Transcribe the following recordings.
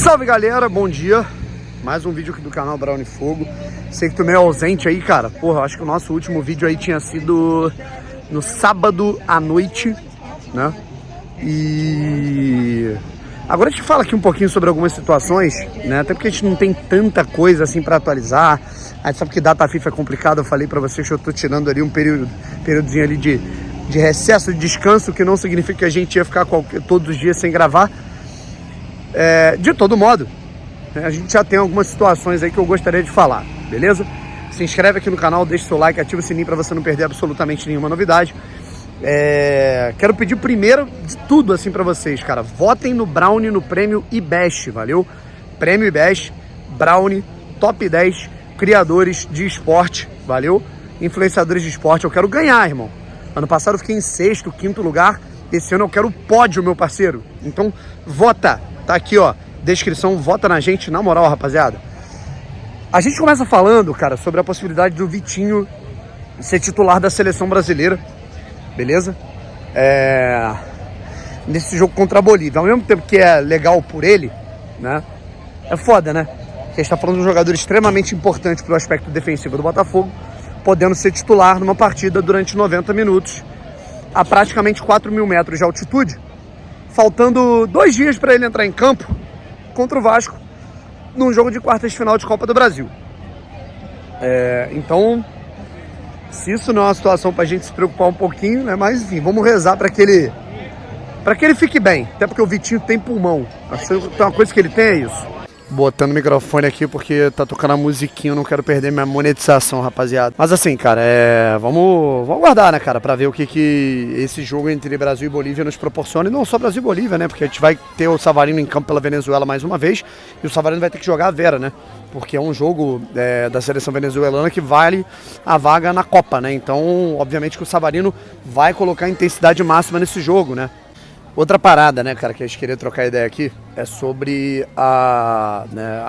Salve galera, bom dia. Mais um vídeo aqui do canal Brownie Fogo. Sei que tô meio ausente aí, cara. Porra, acho que o nosso último vídeo aí tinha sido no sábado à noite, né? E agora a gente fala aqui um pouquinho sobre algumas situações, né? Até porque a gente não tem tanta coisa assim pra atualizar. A gente sabe que data FIFA é complicado. Eu falei pra vocês que eu tô tirando ali um períodozinho ali de recesso, de descanso, que não significa que a gente ia ficar todos os dias sem gravar. De todo modo, a gente já tem algumas situações aí que eu gostaria de falar, beleza? Se inscreve aqui no canal, deixa seu like, ativa o sininho para você não perder absolutamente nenhuma novidade. Quero pedir primeiro de tudo assim para vocês, cara, votem no Brownie no Prêmio IBEST, valeu? Prêmio IBEST, Brownie, top 10 criadores de esporte, valeu? Influenciadores de esporte, eu quero ganhar, irmão. Ano passado eu fiquei em 6º, 5º lugar, esse ano eu quero o pódio, meu parceiro. Então, vota, tá aqui, ó, descrição, vota na gente, na moral, rapaziada. A gente começa falando, cara, sobre a possibilidade do Vitinho ser titular da seleção brasileira, beleza? Nesse jogo contra a Bolívia. Ao mesmo tempo que é legal por ele, né? É foda, né? Porque a gente tá falando de um jogador extremamente importante pro aspecto defensivo do Botafogo, podendo ser titular numa partida durante 90 minutos, a praticamente 4.000 metros de altitude, faltando 2 dias para ele entrar em campo contra o Vasco, num jogo de quartas de final de Copa do Brasil. Então, se isso não é uma situação pra gente se preocupar um pouquinho, né? Mas enfim, vamos rezar para que ele fique bem. Até porque o Vitinho tem pulmão. Acho que tem uma coisa que ele tem, é isso. Botando o microfone aqui porque tá tocando a musiquinha, eu não quero perder minha monetização, rapaziada. Mas assim, cara, vamos aguardar, né, cara, pra ver o que esse jogo entre Brasil e Bolívia nos proporciona. E não só Brasil e Bolívia, né, porque a gente vai ter o Savarino em campo pela Venezuela mais uma vez, e o Savarino vai ter que jogar a Vera, né, porque é um jogo da seleção venezuelana que vale a vaga na Copa, né. Então, obviamente que o Savarino vai colocar a intensidade máxima nesse jogo, né. Outra parada, né, cara, que a gente queria trocar ideia aqui é sobre a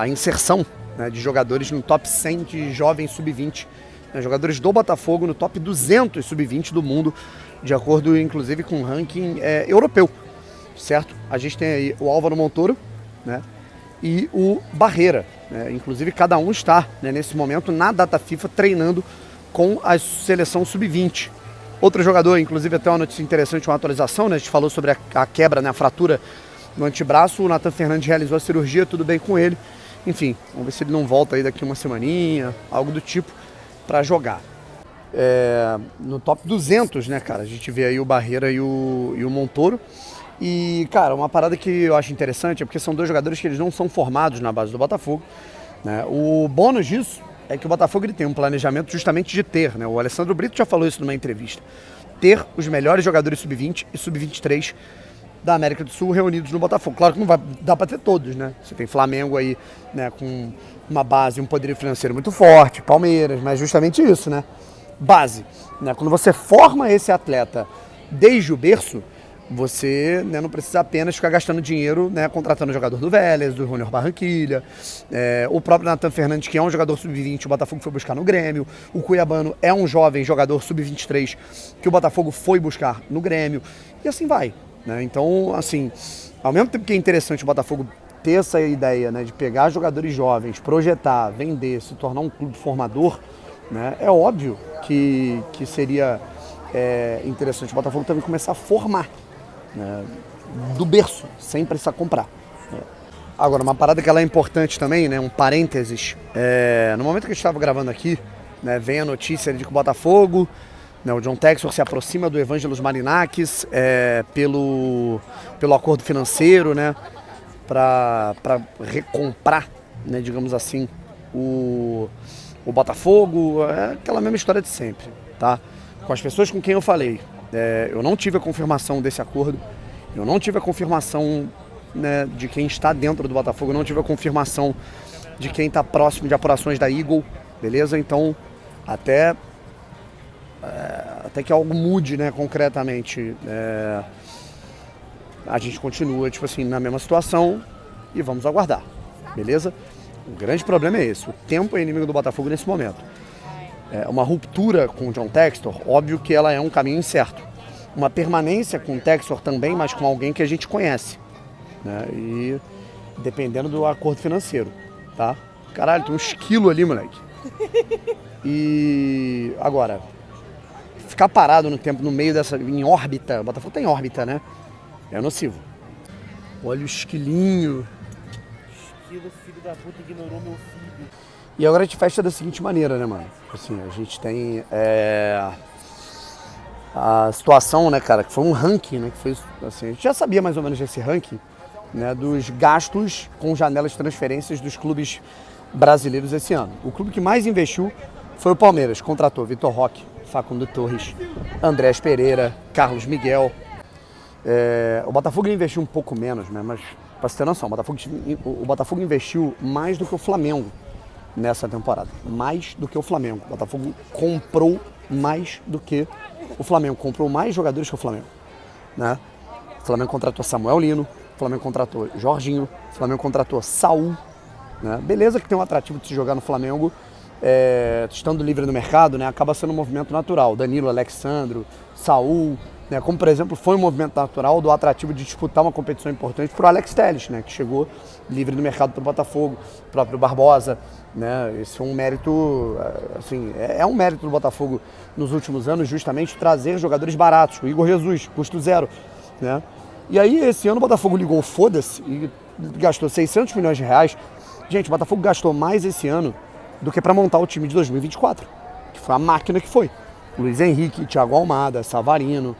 inserção, né, de jogadores no top 100 de jovens sub-20, né, jogadores do Botafogo no top 200 sub-20 do mundo, de acordo, inclusive, com o ranking europeu, certo? A gente tem aí o Álvaro Montoro, né, e o Barreira, né, inclusive cada um está, né, nesse momento na data FIFA treinando com a seleção sub-20. Outro jogador, inclusive até uma notícia interessante, uma atualização, né? A gente falou sobre a quebra, né? A fratura no antebraço. O Nathan Fernandes realizou a cirurgia, tudo bem com ele. Enfim, vamos ver se ele não volta aí daqui uma semaninha, algo do tipo, para jogar. No top 200, né, cara? A gente vê aí o Barreira e o Montoro. E, cara, uma parada que eu acho interessante é porque são 2 jogadores que eles não são formados na base do Botafogo, né? O bônus disso é que o Botafogo ele tem um planejamento justamente de ter, né? O Alessandro Brito já falou isso numa entrevista. Ter os melhores jogadores sub-20 e sub-23 da América do Sul reunidos no Botafogo. Claro que não vai dar para ter todos, né? Você tem Flamengo aí, né, com uma base, um poderio financeiro muito forte, Palmeiras, mas justamente isso, né? Base, né? Quando você forma esse atleta desde o berço, você, né, não precisa apenas ficar gastando dinheiro, né, contratando o jogador do Vélez, do Júnior Barranquilla, o próprio Nathan Fernandes, que é um jogador sub-20, o Botafogo foi buscar no Grêmio, o Cuiabano é um jovem jogador sub-23 que o Botafogo foi buscar no Grêmio, e assim vai, né? Então, assim, ao mesmo tempo que é interessante o Botafogo ter essa ideia, né, de pegar jogadores jovens, projetar, vender, se tornar um clube formador, né, é óbvio que seria interessante o Botafogo também começar a formar, né, do berço, sem precisar comprar. Agora, uma parada que ela é importante também, né, um parênteses, no momento que a gente estava gravando aqui, né, vem a notícia de que o Botafogo, né, o John Textor se aproxima do Evangelos Marinakis pelo acordo financeiro, né, para recomprar, né, digamos assim, o Botafogo, aquela mesma história de sempre, tá? Com as pessoas com quem eu falei, eu não tive a confirmação desse acordo, eu não tive a confirmação, né, de quem está dentro do Botafogo, eu não tive a confirmação de quem está próximo de apurações da Eagle, beleza? Então, até que algo mude, né, concretamente, a gente continua, tipo assim, na mesma situação e vamos aguardar, beleza? O grande problema é esse, o tempo é inimigo do Botafogo nesse momento. Uma ruptura com o John Textor, óbvio que ela é um caminho incerto. Uma permanência com o Textor também, mas com alguém que a gente conhece, né? E dependendo do acordo financeiro, tá? Caralho, tem uns quilos ali, moleque. E agora, ficar parado no tempo, no meio dessa, em órbita, o Botafogo tá em órbita, né? É nocivo. Olha o esquilinho. Esquilo, filho da puta, ignorou meu filho. E agora a gente fecha da seguinte maneira, né, mano? Assim, a gente tem a situação, né, cara, que foi um ranking, né, que foi, assim, a gente já sabia mais ou menos desse ranking, né, dos gastos com janelas de transferências dos clubes brasileiros esse ano. O clube que mais investiu foi o Palmeiras, contratou Vitor Roque, Facundo Torres, Andrés Pereira, Carlos Miguel. O Botafogo investiu um pouco menos, né, mas pra você ter noção, o Botafogo investiu mais do que o Flamengo nessa temporada, mais do que o Flamengo. O Botafogo comprou mais do que o Flamengo, comprou mais jogadores que o Flamengo, né? O Flamengo contratou Samuel Lino, o Flamengo contratou Jorginho, o Flamengo contratou Saul, né? Beleza que tem um atrativo de se jogar no Flamengo, estando livre no mercado, né? Acaba sendo um movimento natural. Danilo, Alexandro, Saul, né? Como por exemplo foi um movimento natural do atrativo de disputar uma competição importante para o Alex Telles, né? Que chegou livre no mercado para o Botafogo, o próprio Barbosa, né? Esse é um mérito, assim, é um mérito do Botafogo nos últimos anos justamente trazer jogadores baratos. O Igor Jesus, custo zero, né? E aí esse ano o Botafogo ligou foda-se e gastou 600 milhões de reais. Gente, o Botafogo gastou mais esse ano do que para montar o time de 2024, que foi a máquina que foi. Luiz Henrique, Thiago Almada, Savarino.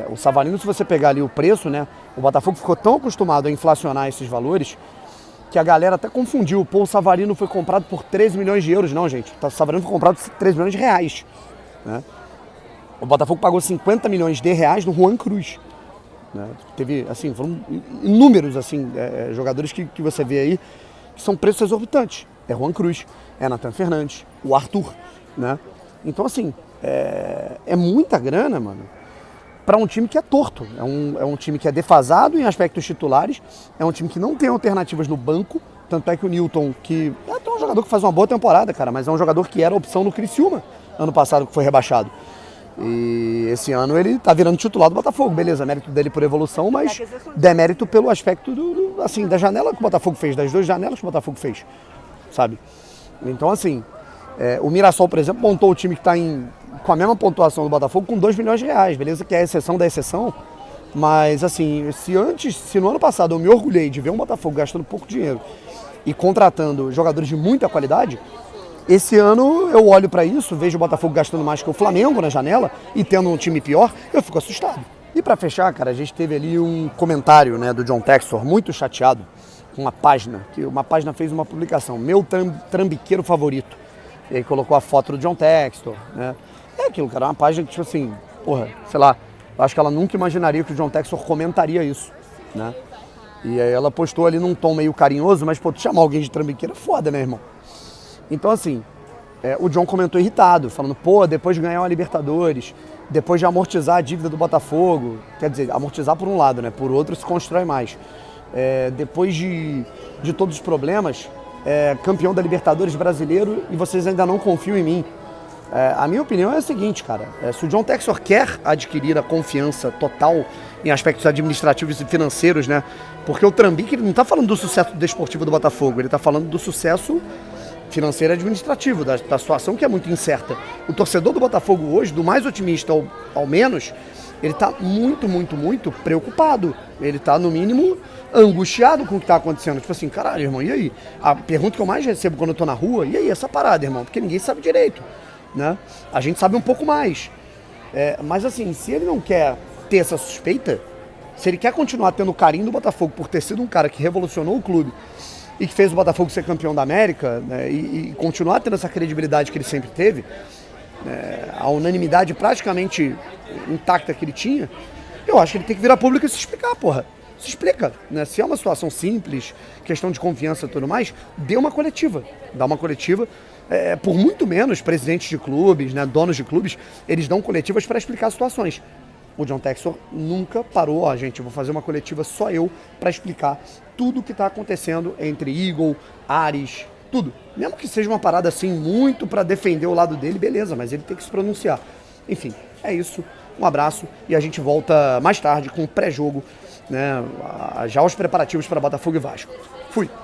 O Savarino, se você pegar ali o preço, né? O Botafogo ficou tão acostumado a inflacionar esses valores que a galera até confundiu. Pô, o Savarino foi comprado por 13 milhões de euros. Não, gente. O Savarino foi comprado por 13 milhões de reais, né? O Botafogo pagou 50 milhões de reais no Juan Cruz, né? Teve, assim, foram inúmeros, assim, jogadores que você vê aí que são preços exorbitantes. É Juan Cruz, é Nathan Fernandes, o Arthur, né? Então, assim, é muita grana, mano, para um time que é torto. É um time que é defasado em aspectos titulares, é um time que não tem alternativas no banco, tanto é que o Newton, que é até um jogador que faz uma boa temporada, cara, mas é um jogador que era opção no Criciúma, ano passado, que foi rebaixado. E esse ano ele tá virando titular do Botafogo, beleza, mérito dele por evolução, mas demérito pelo aspecto assim, da janela que o Botafogo fez, das duas janelas que o Botafogo fez, sabe? Então, assim, o Mirassol, por exemplo, montou o time que está com a mesma pontuação do Botafogo com 2 milhões de reais, beleza que é a exceção da exceção, mas assim, se no ano passado eu me orgulhei de ver um Botafogo gastando pouco dinheiro e contratando jogadores de muita qualidade, esse ano eu olho para isso, vejo o Botafogo gastando mais que o Flamengo na janela e tendo um time pior, eu fico assustado. E para fechar, cara, a gente teve ali um comentário, né, do John Textor, muito chateado com uma página fez uma publicação, meu trambiqueiro favorito. E aí colocou a foto do John Textor, né? É aquilo, cara, uma página que, tipo assim, porra, sei lá, eu acho que ela nunca imaginaria que o John Textor comentaria isso, né? E aí ela postou ali num tom meio carinhoso, mas, pô, tu chamar alguém de trambiqueiro é foda, né, irmão? Então, assim, o John comentou irritado, falando, pô, depois de ganhar uma Libertadores, depois de amortizar a dívida do Botafogo, quer dizer, amortizar por um lado, né? Por outro se constrói mais. Depois de todos os problemas, campeão da Libertadores brasileiro e vocês ainda não confiam em mim. A minha opinião é a seguinte, cara, se o John Textor quer adquirir a confiança total em aspectos administrativos e financeiros, né? Porque o Trambique, ele não tá falando do sucesso desportivo do Botafogo, ele tá falando do sucesso financeiro e administrativo, da situação que é muito incerta. O torcedor do Botafogo hoje, do mais otimista ao menos, ele tá muito, muito, muito preocupado. Ele tá, no mínimo, angustiado com o que tá acontecendo. Tipo assim, caralho, irmão, e aí? A pergunta que eu mais recebo quando eu tô na rua, e aí essa parada, irmão? Porque ninguém sabe direito, né? A gente sabe um pouco mais. Mas assim, se ele não quer ter essa suspeita, se ele quer continuar tendo o carinho do Botafogo por ter sido um cara que revolucionou o clube e que fez o Botafogo ser campeão da América, né, e continuar tendo essa credibilidade que ele sempre teve, a unanimidade praticamente intacta que ele tinha, eu acho que ele tem que virar público e se explicar, porra. Se explica, né? Se é uma situação simples, questão de confiança e tudo mais, dê uma coletiva. Dá uma coletiva. Por muito menos, presidentes de clubes, né, donos de clubes, eles dão coletivas para explicar situações. O John Textor nunca parou, gente, eu vou fazer uma coletiva só eu para explicar tudo o que está acontecendo entre Eagle, Ares, tudo. Mesmo que seja uma parada assim muito para defender o lado dele, beleza, mas ele tem que se pronunciar. Enfim, é isso. Um abraço e a gente volta mais tarde com o pré-jogo, né, já os preparativos para Botafogo e Vasco. Fui.